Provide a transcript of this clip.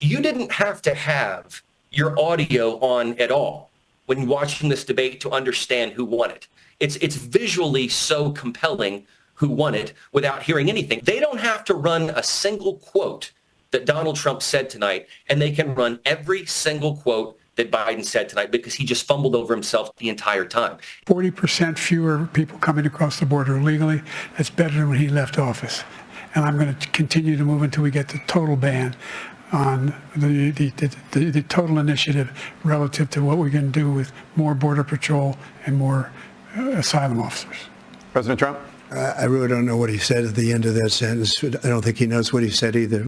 You didn't have to have your audio on at all when watching this debate to understand who won it. It's visually so compelling who won it without hearing anything. They don't have to run a single quote that Donald Trump said tonight, and they can run every single quote that Biden said tonight because he just fumbled over himself the entire time. 40% fewer people coming across the border illegally. That's better than when he left office. And I'm going to continue to move until we get the total ban on the total initiative relative to what we can do with more Border Patrol and more asylum officers. President Trump? I really don't know what he said at the end of that sentence. I don't think he knows what he said either.